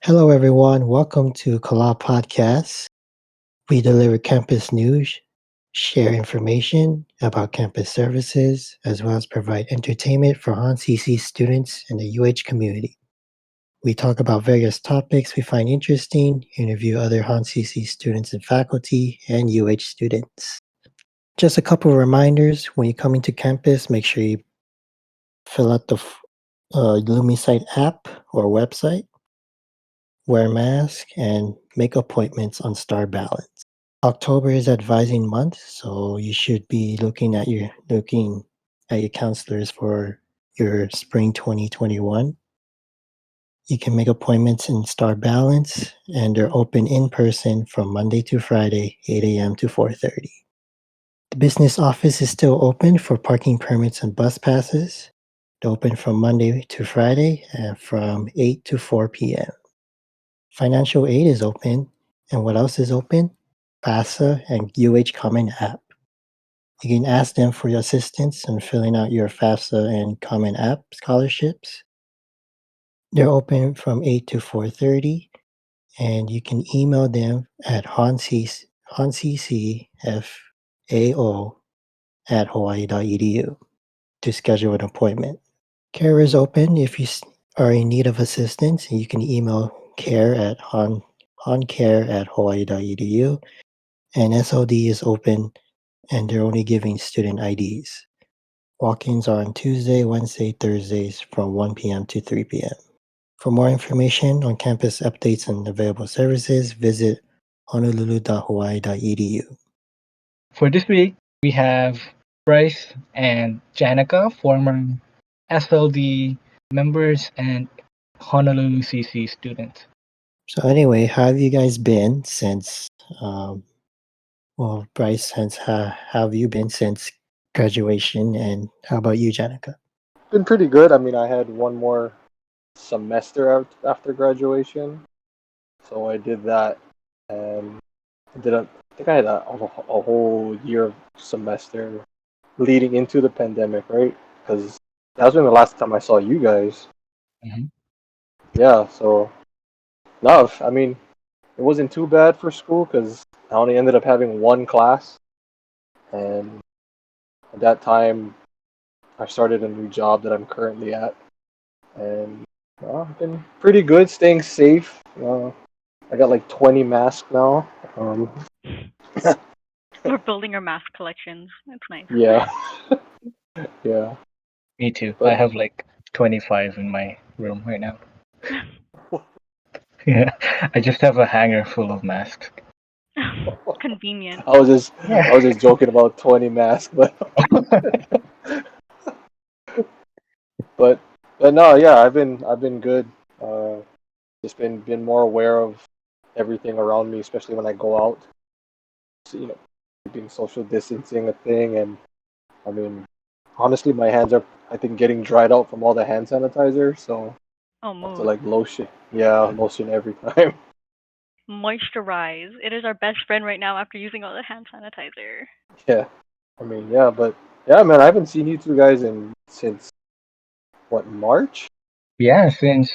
Hello, everyone. Welcome to Kala Podcast. We deliver campus news, share information about campus services, as well as provide entertainment for HonCC students and the UH community. We talk about various topics we find interesting, interview other HonCC students and faculty, and UH students. Just a couple of reminders when you come into campus, make sure you fill out the LumiSite app or website, wear a mask, and make appointments on Star Balance. October is advising month, so you should be looking at your counselors for your spring 2021. You can make appointments in Star Balance, and they're open in person from Monday to Friday, 8 a.m. to 4:30. The business office is still open for parking permits and bus passes. They're open from Monday to Friday and from 8 to 4 p.m. Financial aid is open, and what else is open? FAFSA and UH Common App. You can ask them for your assistance in filling out your FAFSA and Common App scholarships. They're open from 8 to 4:30, and you can email them at honccfao@hawaii.edu to schedule an appointment. Care is open if you are in need of assistance. You can email care at honcare@hawaii.edu, and SOD is open, and they're only giving student IDs. Walk-ins are on Tuesday, Wednesday, Thursdays from 1 p.m. to 3 p.m. For more information on campus updates and available services, visit honolulu.hawaii.edu. For this week, we have Bryce and Janica, former SLD members and Honolulu CC students. So anyway, how have you guys been since, um, well, Bryce, how have you been since graduation, and how about you, Janica? Been pretty good. I mean, I had one more semester out after graduation, so I did that, and I think I had a whole year of semester leading into the pandemic, right? Because that was been the last time I saw you guys. Mhm. Yeah, so no, I mean, it wasn't too bad for school because I only ended up having one class, and at that time I started a new job that I'm currently at, and I've been pretty good, staying safe. I got like 20 masks now. Um, We're building our mask collections. That's nice. yeah, yeah, Me too. I but have like 25 in my room right now. Yeah, I just have a hanger full of masks. Convenient. I was just I Yeah. was just joking about 20 masks, but but no, yeah, I've been good. Uh, just been more aware of everything around me, especially when I go out. So, keeping social distancing a thing, and I mean, honestly, my hands are I think getting dried out from all the hand sanitizer, so Oh, I have to mood. like lotion. Yeah, lotion every time. Moisturize. It is our best friend right now after using all the hand sanitizer. Yeah, I mean, yeah, but yeah, man, I haven't seen you two guys in since what, March? Yeah, since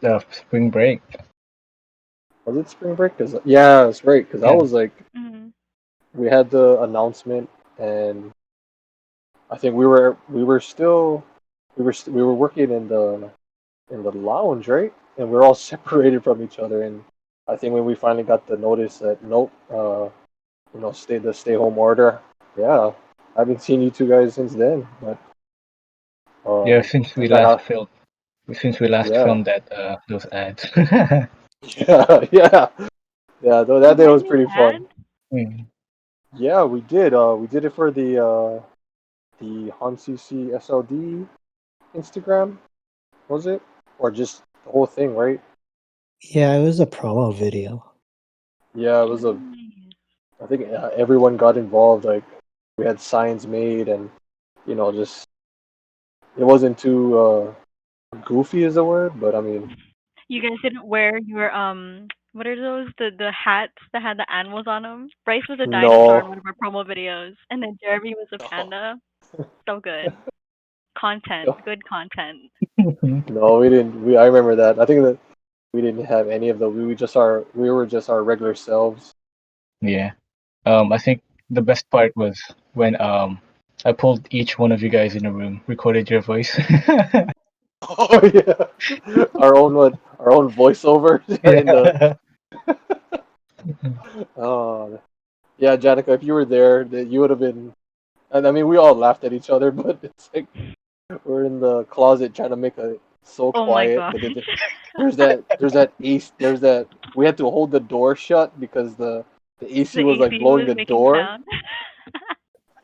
the spring break. Was it spring break? Cause yeah, that's right. Cause I Yeah. was like, Mm. we had the announcement, and I think we were working in the lounge, right? And we are all separated from each other. And I think when we finally got the notice that nope, stay home order. Yeah, I haven't seen you two guys since then. But Yeah, I think I have. since we last Yeah, filmed that those ads. yeah, yeah, yeah. Though You that day guys was made pretty fun. ads? Mm. Yeah, we did. We did it for the HonCC SLD Instagram, was it? Or just the whole thing, right? Yeah, it was a promo video. Yeah, it was a. Nice. I think everyone got involved. Like we had signs made, and just it wasn't too goofy is the word, but I mean, You guys didn't wear your what are those the hats that had the animals on them? Bryce was a dinosaur no, in one of our promo videos, and then Jeremy was a no, panda. So good content, no, good content. no, we didn't. I remember that. I think that we didn't have any of the. We were just our regular selves. Yeah. I think the best part was when I pulled each one of you guys in a room, recorded your voice. Oh yeah, our own one, our own voiceover in the. Yeah. Oh yeah, Janica, if you were there, you would have been. And I mean, we all laughed at each other, but it's like we're in the closet trying to make it so Oh my quiet, gosh. but there's that AC, there's that we had to hold the door shut because the AC The was like AC blowing was the making door. sound.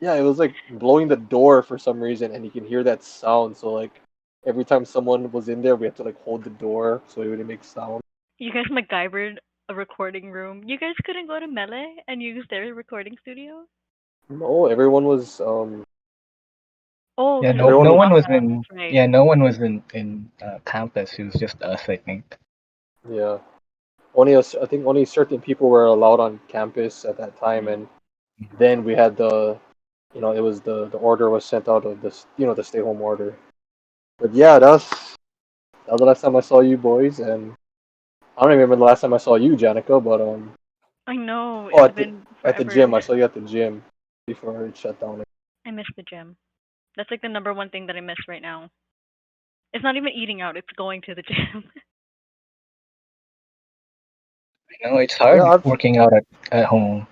Yeah, it was like blowing the door for some reason, and you can hear that sound. So like every time someone was in there, we had to like hold the door so it wouldn't make sound. You guys MacGyvered a recording room. You guys couldn't go to Mele and use their recording studio? No, everyone was Oh, Yeah, because it was everyone no was one was lockdown. in That's right. yeah, no one was in campus. It was just us, I think. yeah. I think only certain people were allowed on campus at that time, and then we had it was the order was sent out of this, the stay home order. But yeah, that was the last time I saw you boys, and I don't even remember the last time I saw you, Janica. But I know. oh, It's been at the forever. gym, I saw you at the gym before it shut down. I miss the gym. That's like the number one thing that I miss right now. It's not even eating out, it's going to the gym. You know, it's Yeah, hard I've working out at home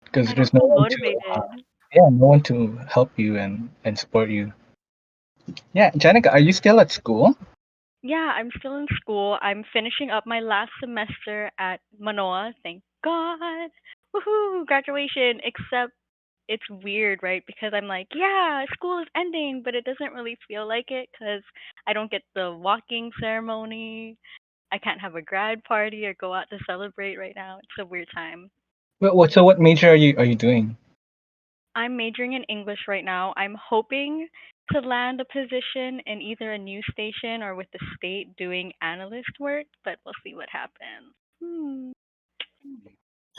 because I don't there's no feel one motivated. yeah, no one to help you and support you. Yeah, Janica, are you still at school? Yeah, I'm still in school. I'm finishing up my last semester at Manoa. Thank God. Woohoo! Graduation. Except it's weird, right? Because I'm like, yeah, school is ending, but it doesn't really feel like it because I don't get the walking ceremony. I can't have a grad party or go out to celebrate right now. It's a weird time. What major are you doing? I'm majoring in English right now. I'm hoping to land a position in either a news station or with the state doing analyst work, but we'll see what happens.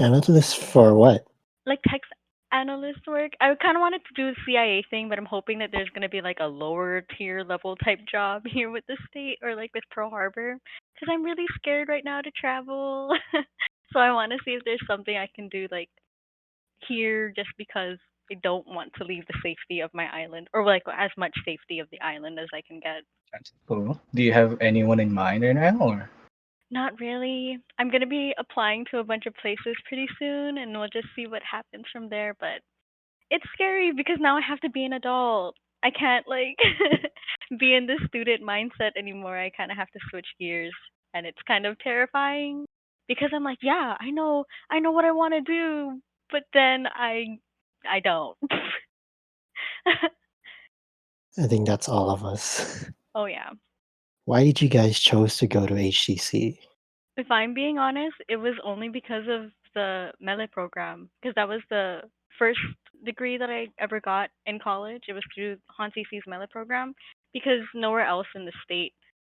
Analyst for what? Like text analyst work. I kind of wanted to do the CIA thing, but I'm hoping that there's going to be like a lower tier level type job here with the state or like with Pearl Harbor because I'm really scared right now to travel. So I want to see if there's something I can do like here just because I don't want to leave the safety of my island or like as much safety of the island as I can get. That's cool. Do you have anyone in mind right now, or? Not really. I'm going to be applying to a bunch of places pretty soon and we'll just see what happens from there, but it's scary because now I have to be an adult. I can't like be in the student mindset anymore. I kind of have to switch gears and it's kind of terrifying because I'm like, yeah, I know what I want to do, but then I don't. I think that's all of us. Oh yeah. Why did you guys chose to go to HCC? If I'm being honest, it was only because of the Mele program because that was the first degree that I ever got in college. It was through HonCC's Mele program because nowhere else in the state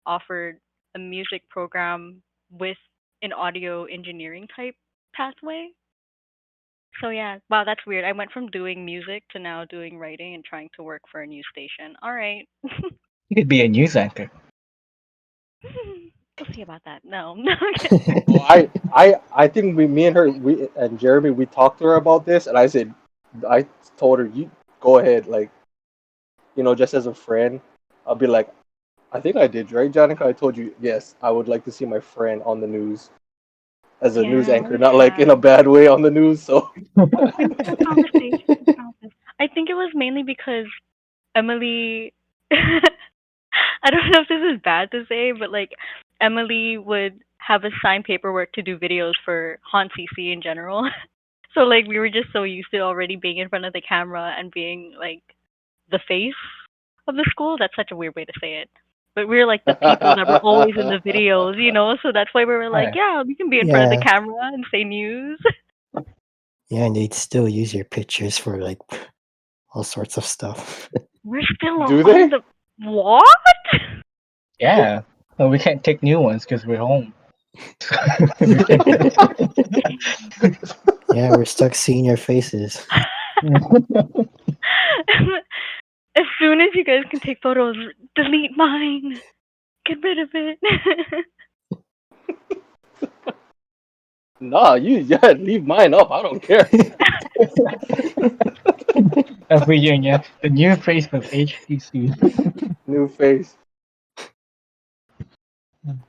offered a music program with an audio engineering type pathway. So yeah, wow, that's weird. I went from doing music to now doing writing and trying to work for a news station. All right. You could be a news anchor. We'll see about that. No. No. Oh, I think me and her, we and Jeremy, we talked to her about this, and I told her, you go ahead, like, just as a friend, I'll be like, I think I did, right, Janica? I told you, yes, I would like to see my friend on the news as a news Yeah, anchor, we not like in a have. bad way on the news. So, It's a conversation. It's a conversation. I think it was mainly because Emily. I don't know if this is bad to say, but like Emily would have us sign paperwork to do videos for HonCC in general. So like we were just so used to already being in front of the camera and being like the face of the school. That's such a weird way to say it. But we were like the people that were always in the videos, you know. So that's why we were like, Yeah. yeah, we can be in front of the Yeah, camera and say news. yeah, and they'd still use your pictures for like all sorts of stuff. We're still do on they? the what? Yeah. No, we can't take new ones because we're home. Yeah, we're stuck seeing your faces. As soon as you guys can take photos, delete mine. Get rid of it. Nah, leave mine up. I don't care. Every year, yeah. The new face of HCC. New face.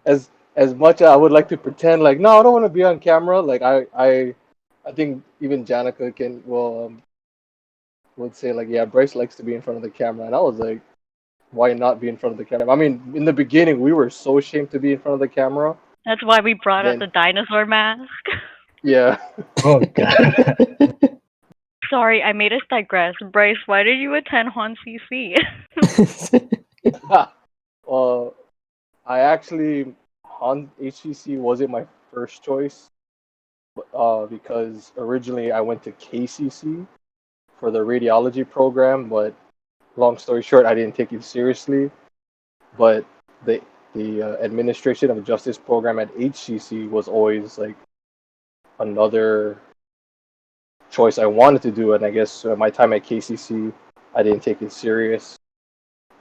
As much as I would like to pretend like no, I don't want to be on camera. Like I think even Janica can would say like yeah, Bryce likes to be in front of the camera, and I was like, why not be in front of the camera? I mean, in the beginning we were so ashamed to be in front of the camera. That's why we brought out Then the dinosaur mask. yeah, Oh god. Sorry, I made us digress. Bryce, why did you attend HonCC? uh, I actually on HCC wasn't my first choice, because originally I went to KCC for the radiology program, but long story short, I didn't take it seriously. But the administration of justice program at HCC was always like another choice I wanted to do, and I guess my time at KCC, I didn't take it serious.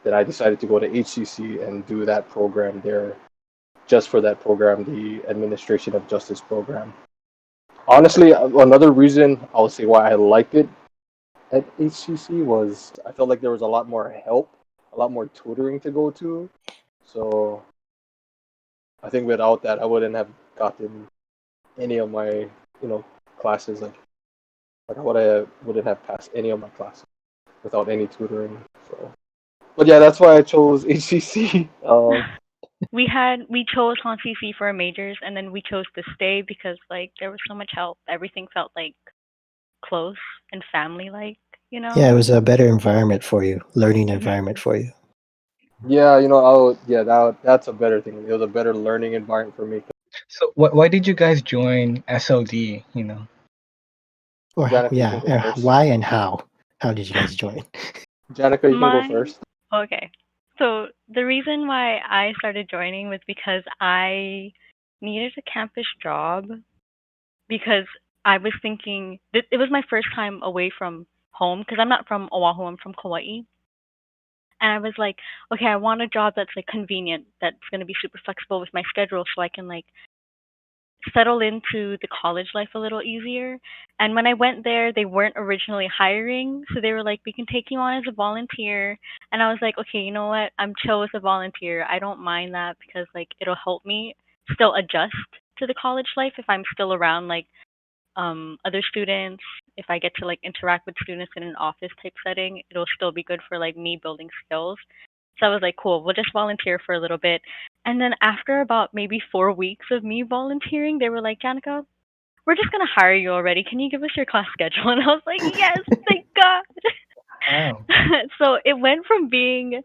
Then I decided to go to HCC and do that program there, just for that program, the administration of justice program. Honestly, another reason I would say why I liked it at HCC was I felt like there was a lot more help, a lot more tutoring to go to. So I think without that, I wouldn't have gotten any of my classes. Like I wouldn't have passed any of my classes without any tutoring. So, but yeah, that's why I chose HCC. We chose HonCC for our majors, and then we chose to stay because like there was so much help. Everything felt like close and family like, you know. Yeah, it was a better environment for you, learning environment for you. Yeah, that's a better thing. It was a better learning environment for me. So why did you guys join SLD? You know. Or Janica, you can yeah, go first. why and how? How did you guys join? Janica, you can go My first. Okay. So the reason why I started joining was because I needed a campus job because I was thinking it was my first time away from home because I'm not from Oahu, I'm from Kauai. And I was like, okay, I want a job that's like convenient, that's going to be super flexible with my schedule so I can like settle into the college life a little easier. And when I went there, they weren't originally hiring, so they were like, "We can take you on as a volunteer." And I was like, "Okay, you know what? I'm chill with a volunteer. I don't mind that because like it'll help me still adjust to the college life if I'm still around like other students. If I get to like interact with students in an office type setting, it'll still be good for like me building skills." So I was like, cool, we'll just volunteer for a little bit. And then after about maybe 4 weeks of me volunteering, they were like, Janica, we're just going to hire you already. Can you give us your class schedule? And I was like, yes, thank Oh. God. So it went from being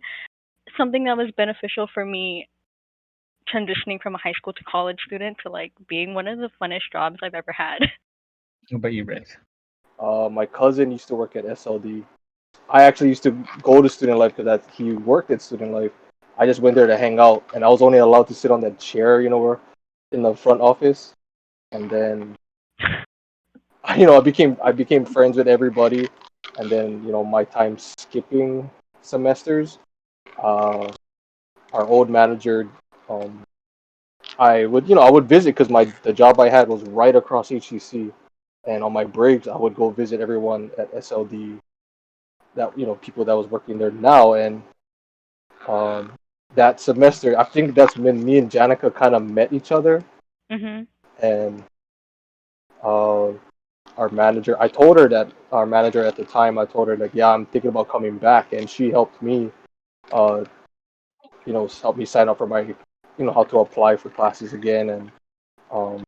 something that was beneficial for me transitioning from a high school to college student to like being one of the funnest jobs I've ever had. What about you, Brett? My cousin used to work at SLD. I actually used to go to student life because he worked at student life. I just went there to hang out, and I was only allowed to sit on that chair, where in the front office. And then, I became friends with everybody. And then, my time skipping semesters, uh, our old manager, um, I would visit because the job I had was right across HCC, and on my breaks I would go visit everyone at SLD, that people that was working there now. And um, that semester, I think that's when me and Janica kind of met each other. Mhm. And uh, our manager, I told her that our manager at the time, I told her like, yeah, I'm thinking about coming back, and she helped me, uh, help me sign up for my, how to apply for classes again. Um,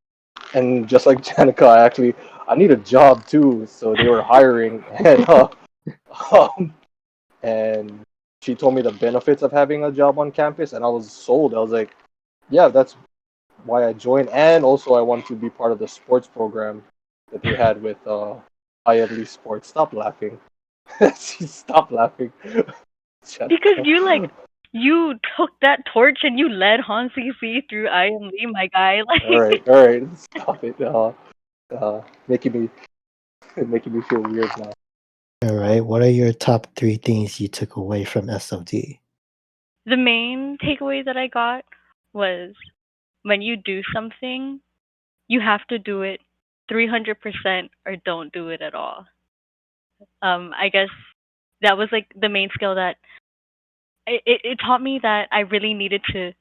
and just like Janica, I need a job too, so they were hiring. Um, and she told me the benefits of having a job on campus, and I was sold. I was like, yeah, that's why I joined, and also I wanted to be part of the sports program that they had with IMD Sports. Stop laughing. Stop laughing. Because you took that torch and you led HonCC through IMD, my guy. All Like right, all right, stop it. Making me making me feel weird now. All right. What are your top 3 things you took away from SLD? the main takeaway that I got was when you do something, you have to do it 300% or don't do it at all. I guess that was like the main skill that it taught me that I really needed to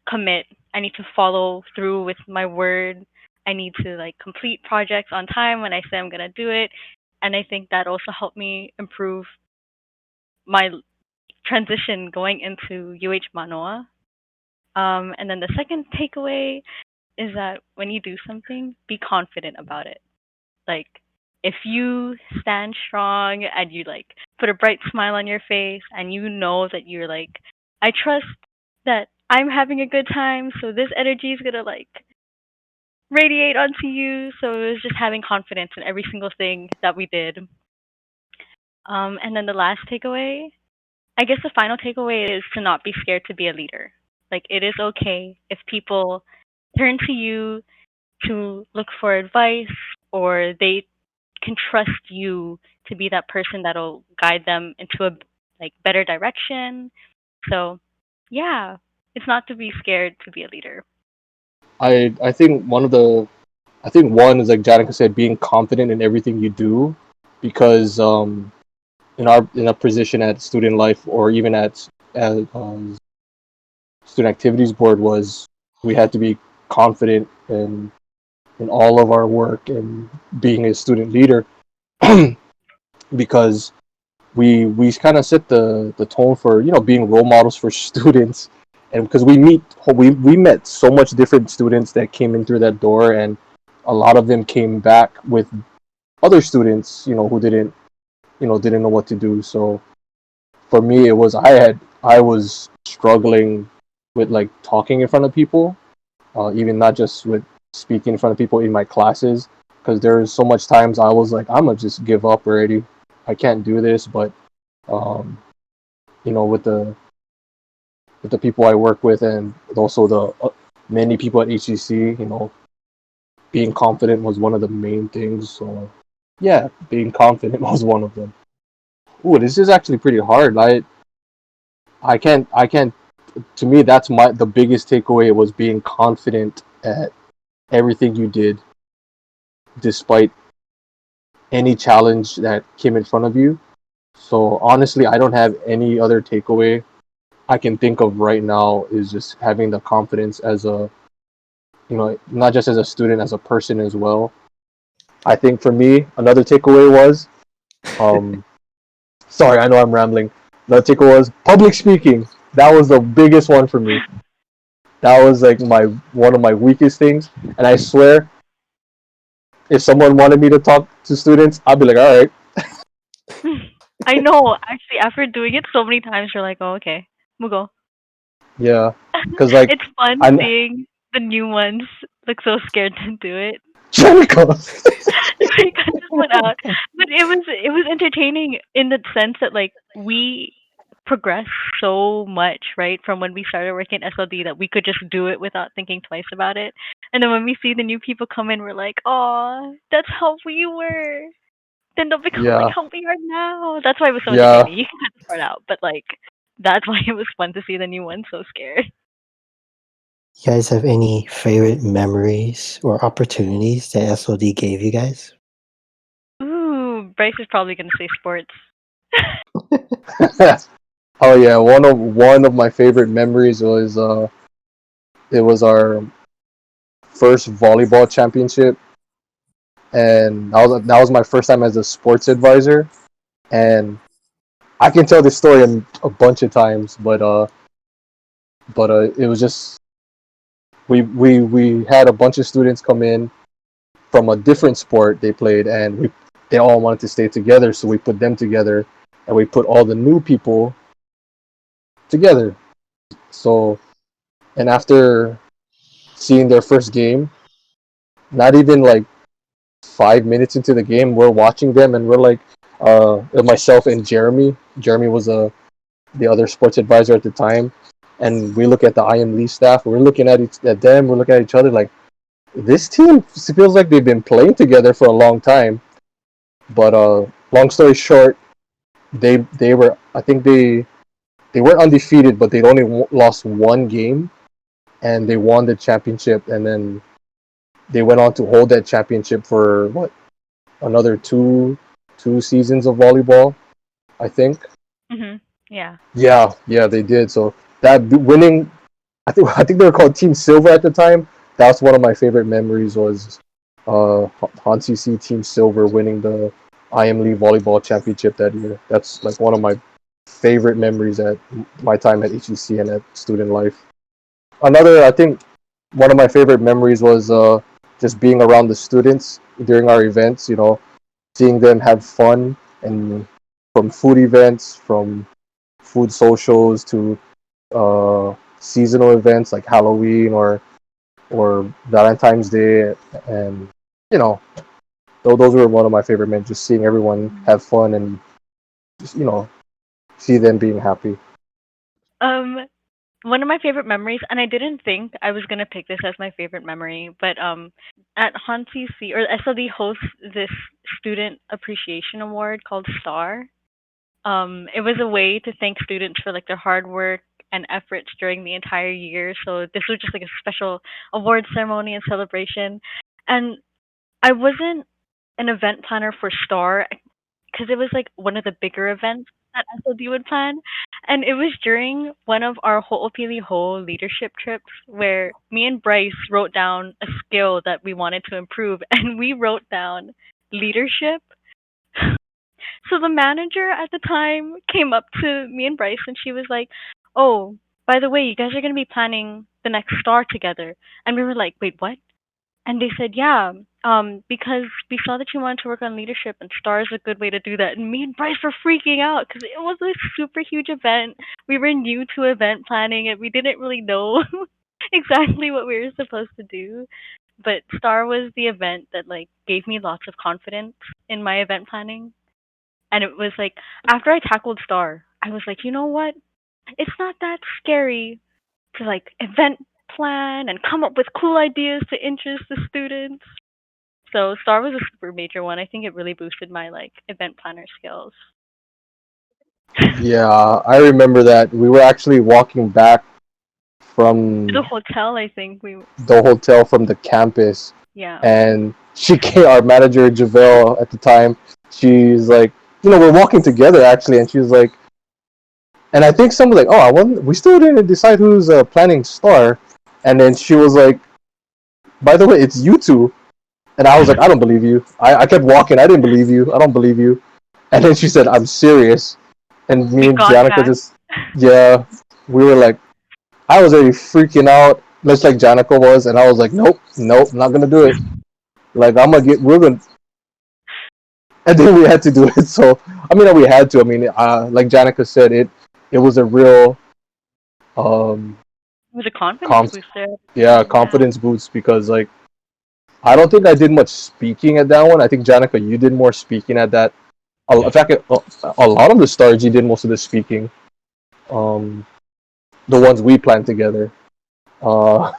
commit. I need to follow through with my word. I need to like complete projects on time when I say I'm gonna do it. And I think that also helped me improve my transition going into UH Manoa. And then the second takeaway is that when you do something, be confident about it. Like, if you stand strong and you like put a bright smile on your face and you know that you're like, I trust that I'm having a good time, so this energy is gonna like radiate onto you. So it was just having confidence in every single thing that we did. And then the last takeaway, I guess the final takeaway is to not be scared to be a leader. Like, it is okay if people turn to you to look for advice, or they can trust you to be that person that'll guide them into a like better direction. So, yeah, it's not to be scared to be a leader. I think one is like Janika said, being confident in everything you do, because in our position at student life or even at student activities board was we had to be confident in all of our work and being a student leader because we kind of set the tone for being role models for students, and because we met so much different students that came in through that door, and a lot of them came back with other students who didn't know what to do. So for me it was I was struggling with like talking in front of people, even not just with speaking in front of people in my classes, because there's so much times I was like, I'm gonna just give up already, I can't do this. But um, with the people I work with, and also the many people at HCC, being confident was one of the main things. So yeah, being confident was one of them. Ooh, this is actually pretty hard. I can't. To me, that's the biggest takeaway was being confident at everything you did, despite any challenge that came in front of you. So honestly, I don't have any other takeaway I can think of right now. Is just having the confidence as a, not just as a student, as a person as well. I think for me, another takeaway was, um, sorry, I know I'm rambling. Another takeaway was public speaking. That was the biggest one for me. That was like one of my weakest things, and I swear, if someone wanted me to talk to students, I'd be like, all right, I know. Actually, after doing it so many times, you're like, oh, okay, we'll go. yeah, because like It's fun I'm seeing the new ones look so scared to do it. Janica. I cut this one out, but it was entertaining in the sense that like we progressed so much, right, from when we started working at SLD, that we could just do it without thinking twice about it. And then when we see the new people come in, we're like, oh, that's how we were. Then they'll become like Yeah, how we are now. That's why it was so yeah. entertaining. You can cut this part out, but like that's why it was fun to see the new ones so scared. You guys have any favorite memories or opportunities that SOD gave you guys? Ooh, Bryce is probably gonna say sports. Oh yeah, one of my favorite memories was it was our first volleyball championship, and that was my first time as a sports advisor, and I can tell this story a bunch of times, but it was just we had a bunch of students come in from a different sport they played, and they all wanted to stay together, so we put them together, and we put all the new people together. So, and after seeing their first game, not even like 5 minutes into the game, we're watching them, and we're like, myself and Jeremy. Jeremy was the other sports advisor at the time, and we look at the IM Lee staff. We're looking at them. We're looking at each other like, this team feels like they've been playing together for a long time. But long story short, they were, I think they weren't undefeated, but they'd only lost one game, and they won the championship. And then they went on to hold that championship for what, another two seasons of volleyball, I think. Mhm. Yeah. Yeah, they did. So winning, I think they were called Team Silver at the time. That's one of my favorite memories was HonCC Team Silver winning the IM League volleyball championship that year. That's like one of my favorite memories at my time at HCC and at student life. Another, I think, one of my favorite memories was just being around the students during our events. Seeing them have fun, and from food events, from food socials to seasonal events like Halloween or Valentine's Day, and you know, those were one of my favorite men. Just seeing everyone have fun and just see them being happy. Um, One of my favorite memories, and I didn't think I was gonna pick this as my favorite memory, but at HonCC or SLD hosts this student appreciation award called STAR. It was a way to thank students for like their hard work and efforts during the entire year. So this was just like a special award ceremony and celebration. And I wasn't an event planner for STAR because it was like one of the bigger events that SLD would plan. And it was during one of our Ho'opili Ho leadership trips where me and Bryce wrote down a skill that we wanted to improve, and we wrote down leadership. So the manager at the time came up to me and Bryce and she was like, "Oh, by the way, you guys are going to be planning the next star together." And we were like, "Wait, what?" And they said, "Yeah, because we saw that you wanted to work on leadership and star is a good way to do that." And me and Bryce were freaking out because it was a super huge event. We were new to event planning and we didn't really know exactly what we were supposed to do. But star was the event that like gave me lots of confidence in my event planning. And it was like after I tackled Star, I was like, you know what? It's not that scary to like event plan and come up with cool ideas to interest the students. So Star was a super major one. I think it really boosted my like event planner skills. Yeah, I remember that we were actually walking back To the from hotel, I think we the hotel from the campus, yeah. and she came, our manager Javelle at the time. She's like, we're walking together actually, and she was like, and I think someone was like, oh, we still didn't decide who's planning star, and then she was like, by the way, it's you two, and I was like, I don't believe you. I kept walking, I didn't believe you, I don't believe you, and then she said, I'm serious, and me We and got Janica back. just, yeah, we were like, I was already freaking out, just like Janica was, and I was like, nope, not gonna do it. Like we're gonna, and then we had to do it. So I mean, we had to. I mean, like Janica said, it was a real um It was a confidence conf- booster at the yeah, time, yeah. confidence boost, because like I don't think I did much speaking at that one. I think Janica, you did more speaking at that. In fact, a lot of the stars you did most of the speaking. Um, the ones we planned together. Uh,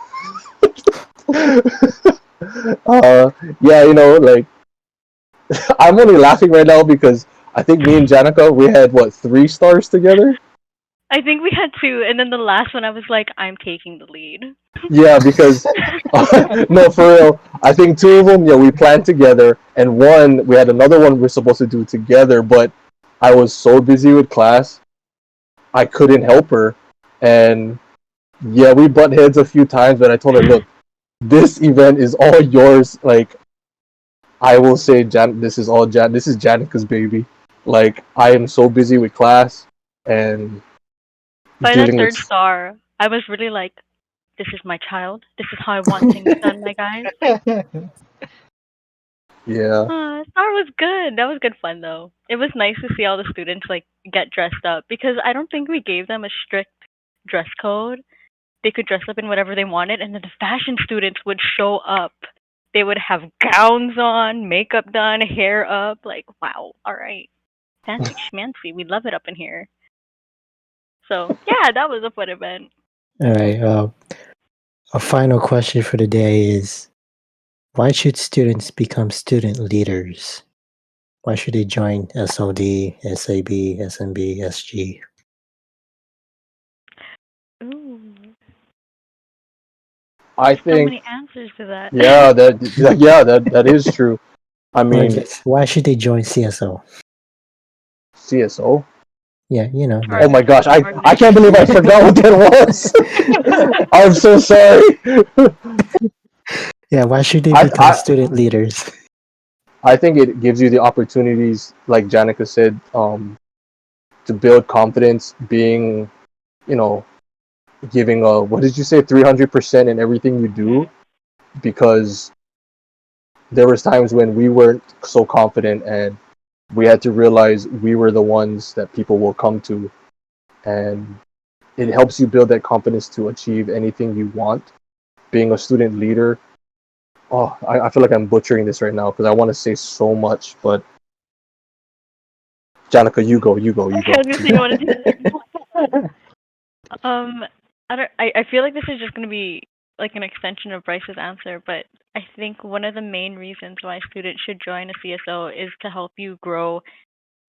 yeah, like I'm only laughing right now because I think me and Janica, we had what, 3 stars together? I think we had two, and then the last one I was like, I'm taking the lead. Yeah, because no, for real. I think 2 of them, yeah, we planned together, and one we had another one we're supposed to do together, but I was so busy with class, I couldn't help her, and yeah, we butt heads a few times. But I told her, look, this event is all yours. Like, I will say, this is all This is Janica's baby. Like, I am so busy with class and By that dealing with. third star, I was really like, this is my child. This is how I want things done, my guys. Yeah. Star was good. That was good fun though. It was nice to see all the students like get dressed up because I don't think we gave them a strict dress code. They could dress up in whatever they wanted, and then the fashion students would show up. They would have gowns on, makeup done, hair up. Like, wow, all right, fancy schmancy. We love it up in here. So yeah, that was a fun event. All right. A final question for the day is: why should students become student leaders? Why should they join SLD, SAB, SMB, SG? Ooh. I There's so think many answers to that. that is true. I Or mean, just why should they join CSO? CSO. Yeah, you know, Oh the my gosh, Student I can't believe I forgot what that was. I'm so sorry. yeah, why should they I, become I student leaders? I think it gives you the opportunities, like Janica said, to build confidence, being, you know, giving a, what did you say, 300% in everything you do, because there was times when we weren't so confident and we had to realize we were the ones that people will come to, and it helps you build that confidence to achieve anything you want. Being a student leader, oh, I feel like I'm butchering this right now because I want to say so much, but Janica, you go, you go, you I go. was gonna say you want to do I feel like this is just gonna be like an extension of Bryce's answer, but I think one of the main reasons why students should join a CSO is to help you grow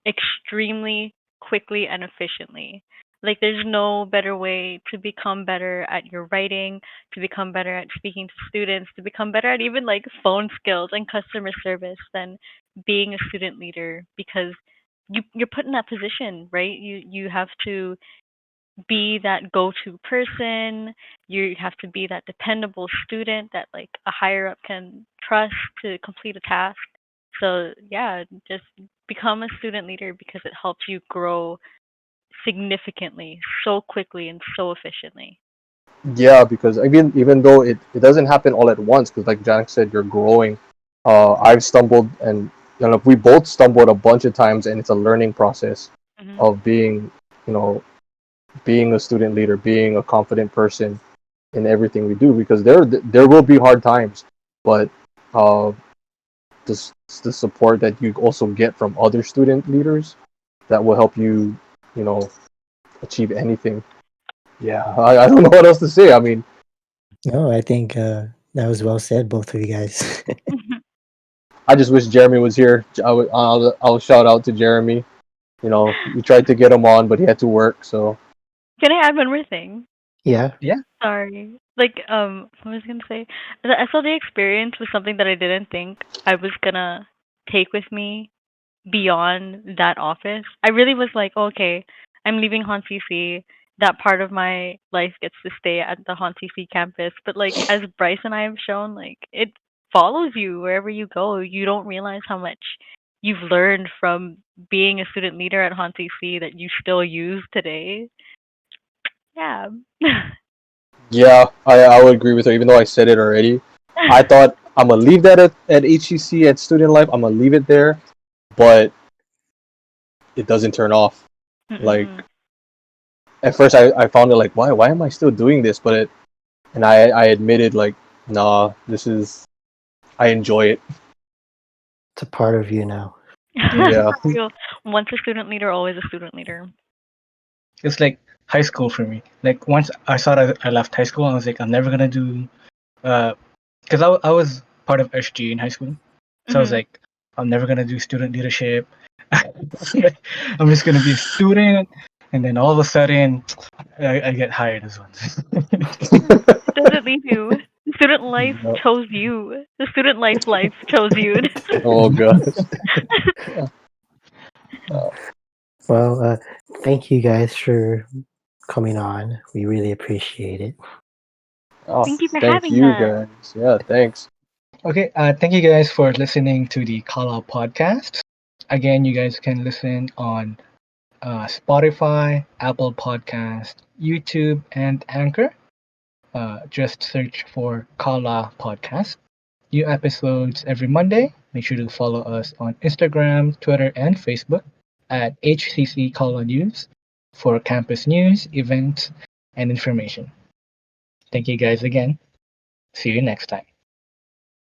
extremely quickly and efficiently. Like, there's no better way to become better at your writing, to become better at speaking to students, to become better at even like phone skills and customer service than being a student leader, because you're put in that position, right? You have to be that go-to person. You have to be that dependable student that like a higher up can trust to complete a task. So yeah, just become a student leader because it helps you grow significantly, so quickly and so efficiently. Yeah, because even though it doesn't happen all at once, because like Jack said, you're growing. I've stumbled, and we both stumbled a bunch of times, and it's a learning process Hmm. of being, you know, being a student leader, being a confident person in everything we do. Because there will be hard times, but uh, the support that you also get from other student leaders that will help you, you know, achieve anything. Yeah, I don't know what else to say. I mean, No, I think that was well said, both of you guys. I just wish Jeremy was here. I'll shout out to Jeremy. We tried to get him on, but he had to work. So Can I add one more thing? Yeah, Sorry. Like, what was I gonna say? The SLD experience was something that I didn't think I was gonna take with me beyond that office. I really was like, okay, I'm leaving HonCC. That part of my life gets to stay at the HonCC campus. But like, as Bryce and I have shown, like it follows you wherever you go. You don't realize how much you've learned from being a student leader at HonCC that you still use today. Yeah. yeah, I would agree with her. Even though I said it already, I thought I'm gonna leave that at HCC at student life. I'm gonna leave it there, but it doesn't turn off. Like Mm-mm. at first, I found it like why am I still doing this? And I admitted like nah, this is I enjoy it. it's a part of you now. Yeah. For real. Once a student leader, always a student leader. It's like high school for me. Like once I thought I left high school, I was like, I'm never gonna do, because I was part of SG in high school, so I was Hmm. like, I'm never gonna do student leadership. I'm just gonna be a student, and then all of a sudden, I get hired as one. It doesn't leave you. The student life chose you. The student life chose you. Oh gosh. Well, thank you guys for coming on. We really appreciate it. Oh, Thank you for thank having you us. guys. Yeah, thanks. Okay, thank you guys for listening to the Call Out podcast. Again, you guys can listen on Spotify, Apple Podcast, YouTube, and Anchor. Just search for Kala Podcast. New episodes every Monday. Make sure to follow us on Instagram, Twitter, and Facebook at HCC Kala News for campus news, events, and information. Thank you guys again. See you next time.